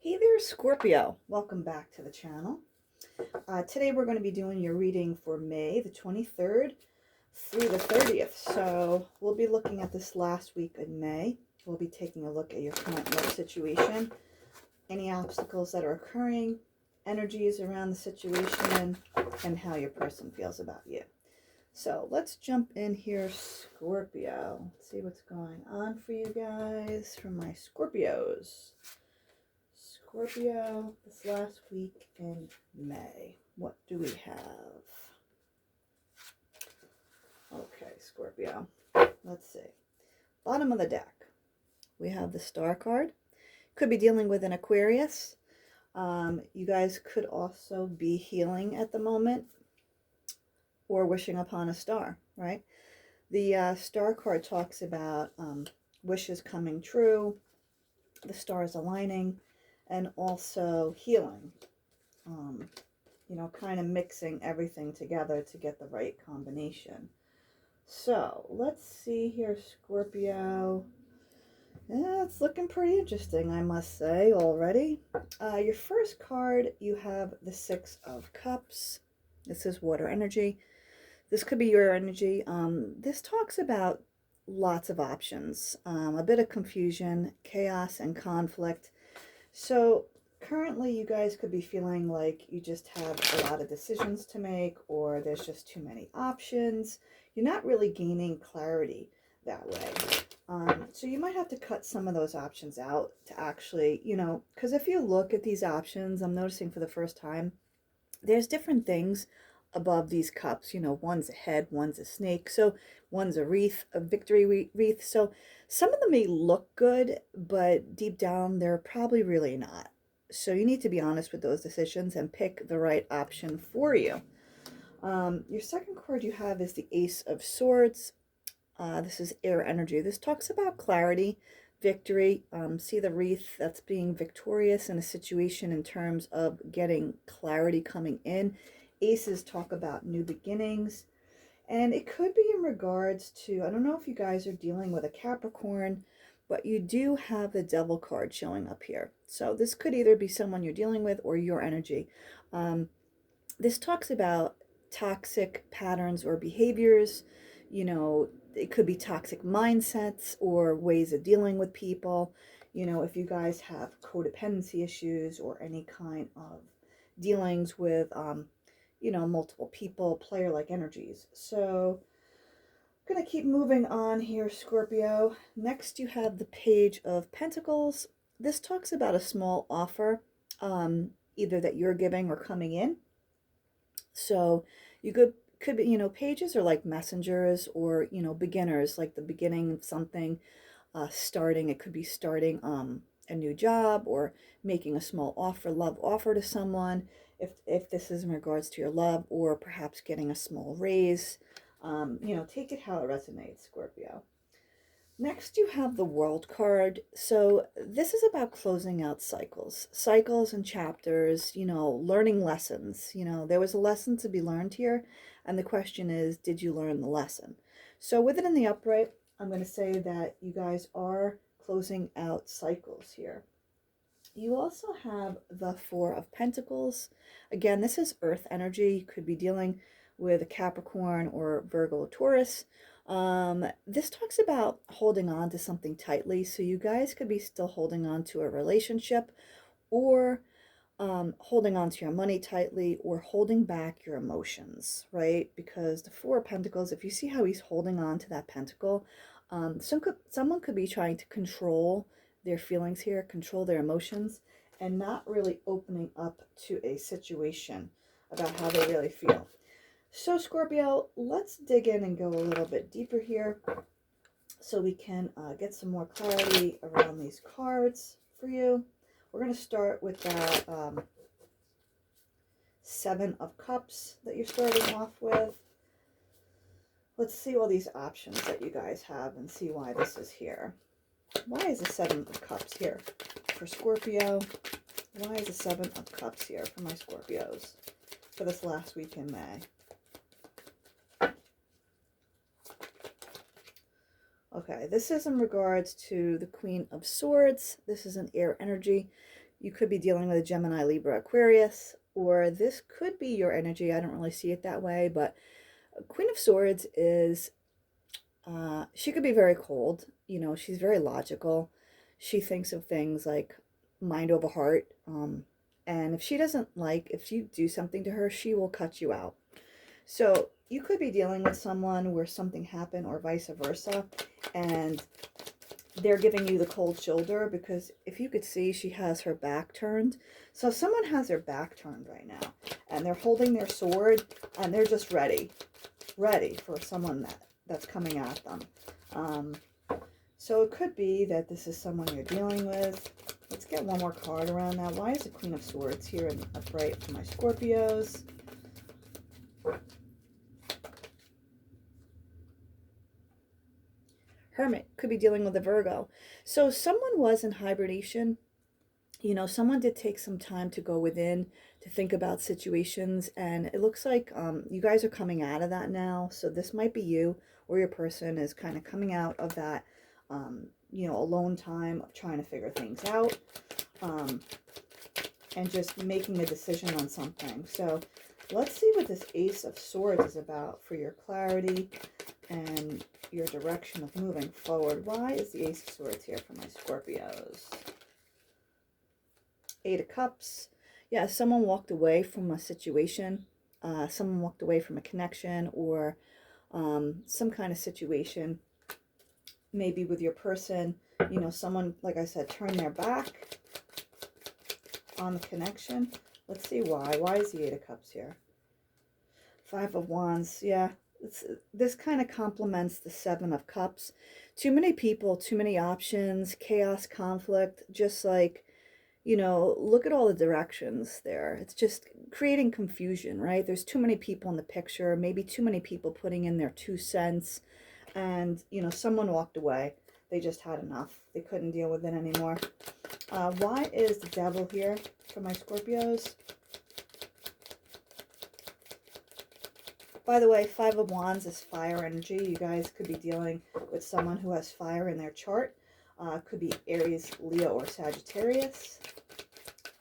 Hey there, Scorpio. Welcome back to the channel. Today we're going to be doing your reading for May the 23rd through the 30th. So we'll be looking at this last week in May. We'll be taking a look at your current love situation, any obstacles that are occurring, energies around the situation, and how your person feels about you. So let's jump in here, Scorpio. Let's see what's going on for you guys from my Scorpios. Scorpio, this last week in May. What do we have? Okay, Scorpio. Let's see. Bottom of the deck. We have the Star card. Could be dealing with an Aquarius. You guys could also be healing at the moment or wishing upon a star, right? The Star card talks about wishes coming true, the stars aligning, and also healing, kind of mixing everything together to get the right combination. So let's see here, Scorpio. Yeah, it's looking pretty interesting, I must say, already. Your first card, you have the Six of Cups. This is water energy. This could be your energy. This talks about lots of options, a bit of confusion, chaos, and conflict. So currently you guys could be feeling like you just have a lot of decisions to make, or there's just too many options. You're not really gaining clarity that way. So you might have to cut some of those options out to actually, because if you look at these options, I'm noticing for the first time, there's different things above these cups. One's a head, one's a snake. So one's a wreath, a victory wreath. So some of them may look good, but deep down, they're probably really not. So you need to be honest with those decisions and pick the right option for you. Your second card you have is the Ace of Swords. This is air energy. This talks about clarity, victory. See the wreath, that's being victorious in a situation in terms of getting clarity coming in. Aces talk about new beginnings. And it could be in regards to, I don't know if you guys are dealing with a Capricorn, but you do have the Devil card showing up here. So this could either be someone you're dealing with or your energy. This talks about toxic patterns or behaviors. It could be toxic mindsets or ways of dealing with people. If you guys have codependency issues or any kind of dealings with, multiple people, player-like energies. So I'm going to keep moving on here, Scorpio. Next, you have the Page of Pentacles. This talks about a small offer, either that you're giving or coming in. So you could be, pages are like messengers or, beginners, like the beginning of something, starting. It could be starting a new job or making a small offer, love offer to someone, if this is in regards to your love, or perhaps getting a small raise. Take it how it resonates, Scorpio. Next, you have the World card. So this is about closing out cycles and chapters, learning lessons. There was a lesson to be learned here. And the question is, did you learn the lesson? So with it in the upright, I'm going to say that you guys are closing out cycles here. You also have the Four of Pentacles. Again, this is earth energy. You could be dealing with a Capricorn or Virgo, Taurus. This talks about holding on to something tightly. So you guys could be still holding on to a relationship, or holding on to your money tightly, or holding back your emotions, right? Because the Four of Pentacles, if you see how he's holding on to that pentacle, someone could be trying to control their feelings here, control their emotions, and not really opening up to a situation about how they really feel. So Scorpio, let's dig in and go a little bit deeper here so we can get some more clarity around these cards for you. We're going to start with that Seven of Cups that you're starting off with. Let's see all these options that you guys have and see why this is here. Why is the Seven of Cups here for Scorpio? Why is the Seven of Cups here for my Scorpios for this last week in May? Okay, this is in regards to the Queen of Swords. This is an air energy. You could be dealing with a Gemini, Libra, Aquarius, or this could be your energy. I don't really see it that way, but Queen of Swords is, she could be very cold. You know, she's very logical. She thinks of things like mind over heart. And if she doesn't like, if you do something to her, she will cut you out. So you could be dealing with someone where something happened or vice versa, and they're giving you the cold shoulder, because if you could see, she has her back turned. So someone has their back turned right now, and they're holding their sword, and they're just ready for someone that's coming at them. So it could be that this is someone you're dealing with. Let's get one more card around that. Why is the Queen of Swords here in upright for my Scorpios? Hermit could be dealing with a Virgo. So someone was in hibernation. You know, someone did take some time to go within, to think about situations, and it looks like you guys are coming out of that now. So this might be you, or your person is kind of coming out of that, you know, alone time of trying to figure things out, and just making a decision on something. So let's see what this Ace of Swords is about for your clarity and your direction of moving forward. Why is the Ace of Swords here for my Scorpios? Eight of Cups. Yeah, someone walked away from a situation. Someone walked away from a connection, or some kind of situation. Maybe with your person, you know, someone, like I said, turned their back on the connection. Let's see why. Why is the Eight of Cups here? Five of Wands. Yeah, this kind of complements the Seven of Cups. Too many people, too many options, chaos, conflict, just like, you know, look at all the directions there. It's just creating confusion, right? There's too many people in the picture, maybe too many people putting in their 2 cents, and, you know, someone walked away. They just had enough. They couldn't deal with it anymore. Why is the Devil here for my Scorpios? By the way, Five of Wands is fire energy. You guys could be dealing with someone who has fire in their chart. Could be Aries, Leo, or Sagittarius.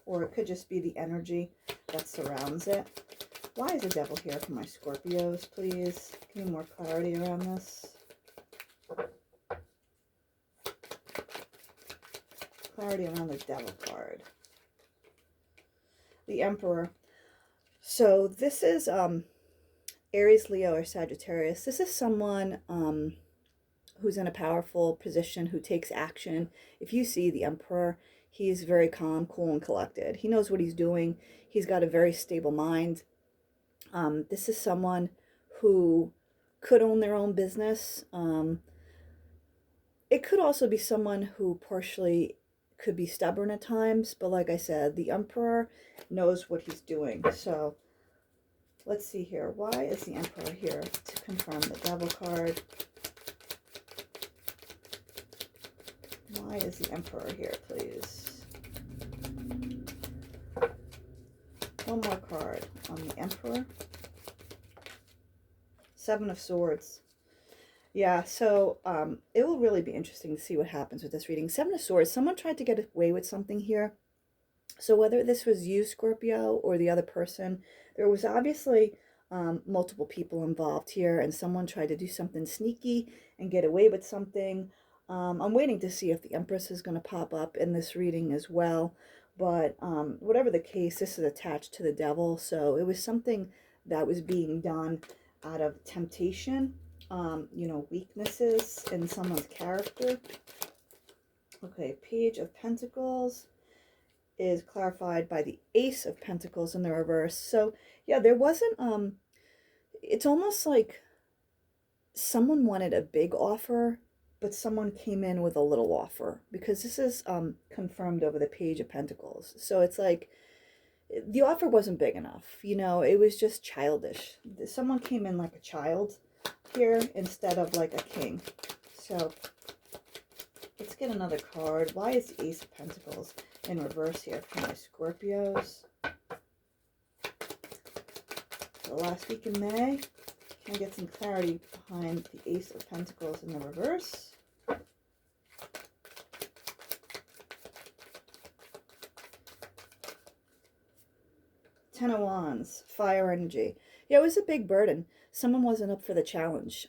Or it could just be the energy that surrounds it. Why is the Devil here for my Scorpios, please? Give me more clarity around this. Clarity around the Devil card. The Emperor. So this is Aries, Leo, or Sagittarius. This is someone who's in a powerful position, who takes action. If you see the Emperor, he's very calm, cool, and collected. He knows what he's doing. He's got a very stable mind. This is someone who could own their own business. It could also be someone who partially could be stubborn at times, but like I said, the Emperor knows what he's doing. So let's see here. Why is the Emperor here to confirm the Devil card? Why is the Emperor here, please? One more card on the Emperor. Seven of Swords. Yeah, so it will really be interesting to see what happens with this reading. Seven of Swords. Someone tried to get away with something here. So whether this was you, Scorpio, or the other person, there was obviously multiple people involved here, and someone tried to do something sneaky and get away with something. I'm waiting to see if the Empress is going to pop up in this reading as well. But whatever the case, this is attached to the Devil. So it was something that was being done out of temptation, you know, weaknesses in someone's character. Okay, Page of Pentacles is clarified by the Ace of Pentacles in the reverse. So yeah, there wasn't, it's almost like someone wanted a big offer, but someone came in with a little offer, because this is confirmed over the Page of Pentacles. So it's like the offer wasn't big enough, you know, it was just childish. Someone came in like a child here instead of like a king. So let's get another card. Why is the Ace of Pentacles in reverse here for my Scorpios? The last week in May. Can I get some clarity behind the Ace of Pentacles in the reverse? Ten of Wands, fire energy. Yeah, it was a big burden. Someone wasn't up for the challenge.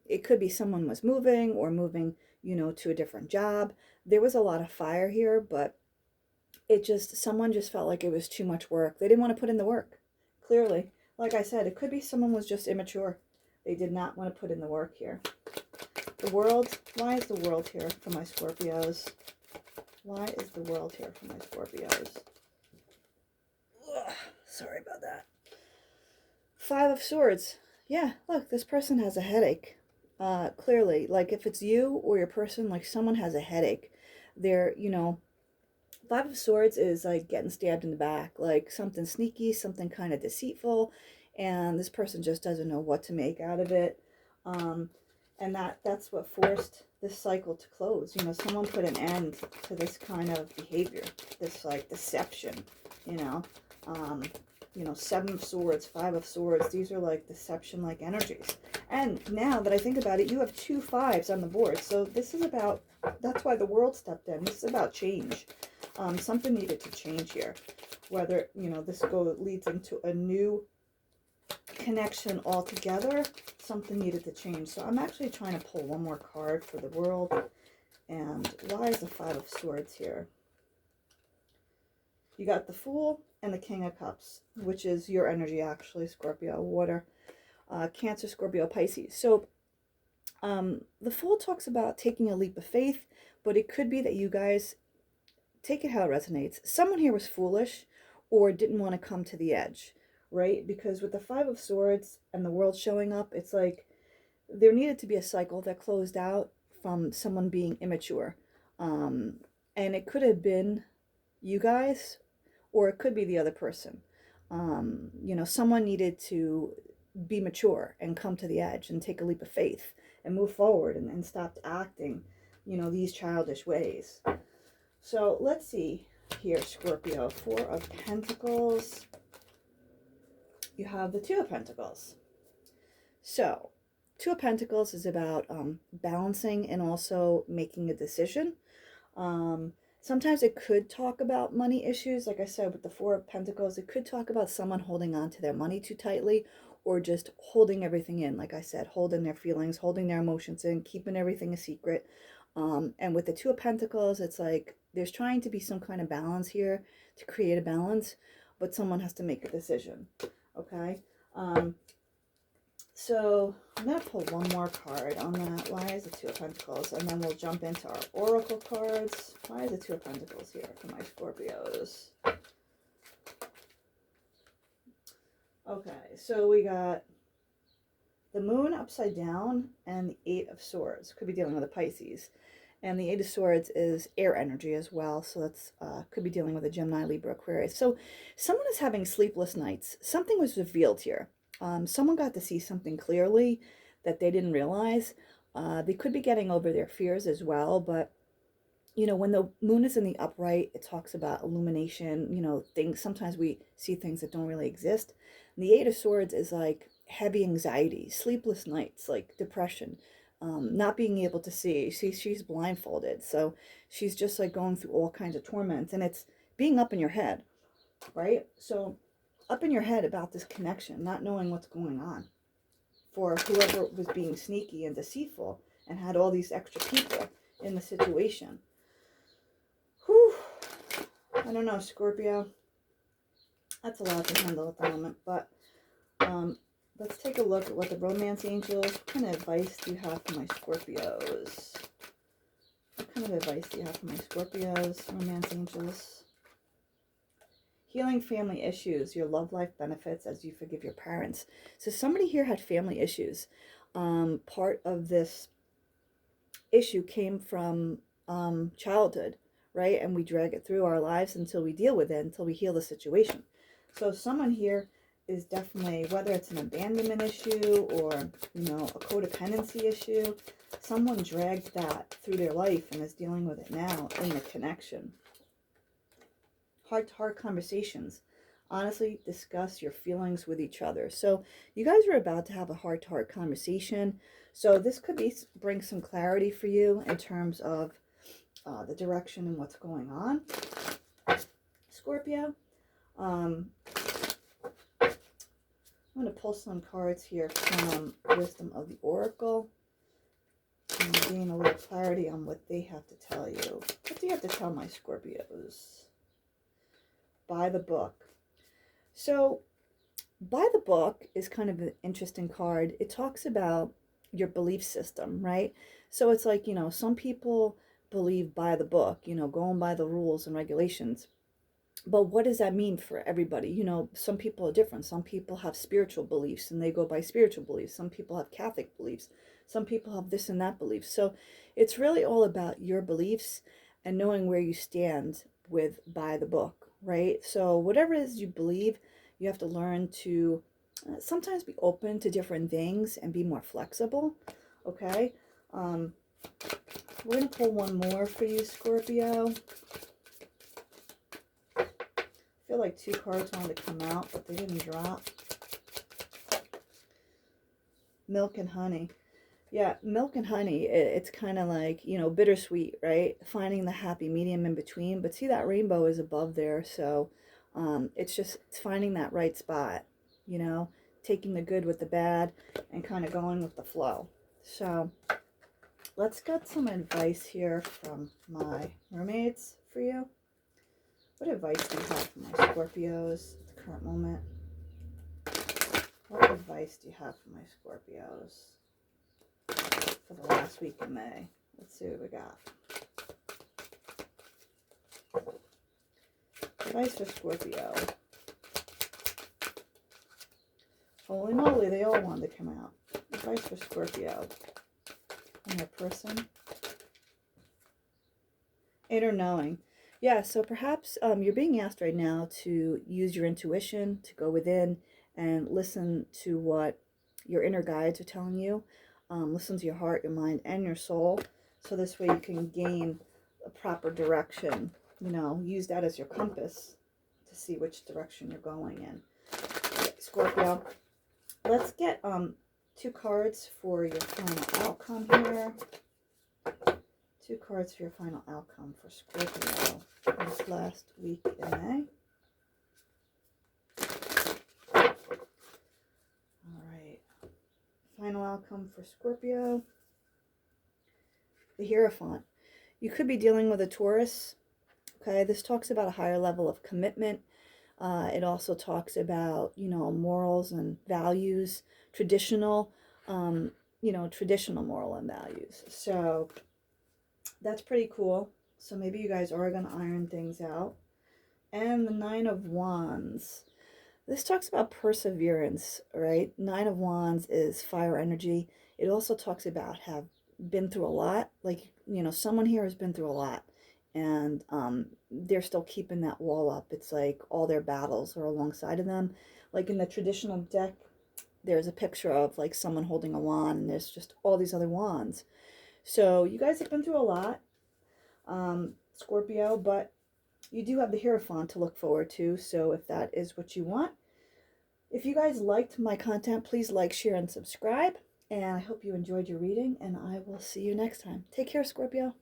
It could be someone was moving or moving, you know, to a different job. There was a lot of fire here, but someone just felt like it was too much work. They didn't want to put in the work, clearly. Like I said, it could be someone was just immature. They did not want to put in the work here. The world, why is the world here for my Scorpios? Why is the world here for my Scorpios? Ugh, sorry about that. Five of Swords. Yeah, look, this person has a headache. Clearly, like if it's you or your person, like someone has a headache. They're, you know, Five of Swords is like getting stabbed in the back, like something sneaky, something kind of deceitful, and this person just doesn't know what to make out of it. And that's what forced this cycle to close. You know, someone put an end to this kind of behavior, this like deception, you know. Seven of Swords, Five of Swords, these are like deception-like energies. And now that I think about it, you have 2 5s on the board. So this is about, that's why the world stepped in. This is about change. Something needed to change here. Whether, you know, this leads into a new connection altogether, something needed to change. So I'm actually trying to pull one more card for the world. And why is the Five of Swords here? You got the Fool and the King of Cups, which is your energy actually, Scorpio, water, Cancer, Scorpio, Pisces. So the Fool talks about taking a leap of faith, but it could be that you guys, take it how it resonates. Someone here was foolish or didn't want to come to the edge, right? Because with the Five of Swords and the world showing up, it's like there needed to be a cycle that closed out from someone being immature. And it could have been you guys, or it could be the other person. You know, someone needed to be mature and come to the edge and take a leap of faith and move forward and stop acting, you know, these childish ways. So let's see here, Scorpio. Four of Pentacles. You have the Two of Pentacles. So Two of Pentacles is about balancing and also making a decision. Sometimes it could talk about money issues. Like I said, with the Four of Pentacles, it could talk about someone holding on to their money too tightly or just holding everything in. Like I said, holding their feelings, holding their emotions in, keeping everything a secret. And with the Two of Pentacles, it's like there's trying to be some kind of balance here to create a balance, but someone has to make a decision. Okay? So I'm going to pull one more card on that. Why is the Two of Pentacles? And then we'll jump into our Oracle cards. Why is the Two of Pentacles here for my Scorpios? Okay, so we got the Moon upside down and the Eight of Swords. Could be dealing with a Pisces. And the Eight of Swords is air energy as well. So that's could be dealing with a Gemini, Libra, Aquarius. So someone is having sleepless nights. Something was revealed here. Someone got to see something clearly that they didn't realize. They could be getting over their fears as well, but you know, when the moon is in the upright, it talks about illumination, you know, things. Sometimes we see things that don't really exist. And the Eight of Swords is like heavy anxiety, sleepless nights, like depression, not being able to see. She's blindfolded. So she's just like going through all kinds of torments, and it's being up in your head, right? So up in your head about this connection, not knowing what's going on for whoever was being sneaky and deceitful and had all these extra people in the situation. Whew. I don't know, Scorpio. That's a lot to handle at the moment, but let's take a look at what the romance angels, what kind of advice do you have for my Scorpios? What kind of advice do you have for my Scorpios, romance angels? Healing family issues, your love life benefits as you forgive your parents. So somebody here had family issues. Part of this issue came from childhood, right? And we drag it through our lives until we deal with it, until we heal the situation. So someone here is definitely, whether it's an abandonment issue or, you know, a codependency issue, someone dragged that through their life and is dealing with it now in the connection. Heart-to-heart conversations. Honestly, discuss your feelings with each other. So you guys are about to have a heart-to-heart conversation. So this could bring some clarity for you in terms of the direction and what's going on, Scorpio. I'm going to pull some cards here from Wisdom of the Oracle and gain a little clarity on what they have to tell you. What do you have to tell my Scorpios? By the book. So, by the book is kind of an interesting card. It talks about your belief system, right? So it's like, some people believe by the book, going by the rules and regulations. But what does that mean for everybody? Some people are different. Some people have spiritual beliefs and they go by spiritual beliefs. Some people have Catholic beliefs. Some people have this and that belief. So it's really all about your beliefs and knowing where you stand with by the book, right? So whatever it is you believe, you have to learn to sometimes be open to different things and be more flexible, okay? We're going to pull one more for you, Scorpio. I feel like 2 cards wanted to come out, but they didn't drop. Milk and honey. Yeah, milk and honey, it's kind of like, bittersweet, right? Finding the happy medium in between. But see, that rainbow is above there, so it's finding that right spot, taking the good with the bad and kind of going with the flow. So let's get some advice here from my mermaids for you. What advice do you have for my Scorpios at the current moment? What advice do you have for my Scorpios for the last week of May? Let's see what we got. Advice for Scorpio. Holy moly, they all wanted to come out. Advice for Scorpio and their person. Inner knowing. Yeah, so perhaps you're being asked right now to use your intuition, to go within and listen to what your inner guides are telling you. Listen to your heart, your mind, and your soul. So this way you can gain a proper direction. Use that as your compass to see which direction you're going in. Okay, Scorpio, let's get 2 cards for your final outcome here. 2 cards for your final outcome for Scorpio this last week in May. All right. Final outcome for Scorpio. The Hierophant. You could be dealing with a Taurus. Okay, this talks about a higher level of commitment. It also talks about, morals and values, traditional moral and values. So that's pretty cool. So maybe you guys are going to iron things out. And the 9 of Wands. This talks about perseverance, right? 9 of Wands is fire energy. It also talks about have been through a lot. Like, someone here has been through a lot. And they're still keeping that wall up. It's like all their battles are alongside of them. Like in the traditional deck, there's a picture of like someone holding a wand, and there's just all these other wands. So you guys have been through a lot, Scorpio, but you do have the Hierophant to look forward to. So if that is what you want, if you guys liked my content, please like, share, and subscribe. And I hope you enjoyed your reading, and I will see you next time. Take care, Scorpio.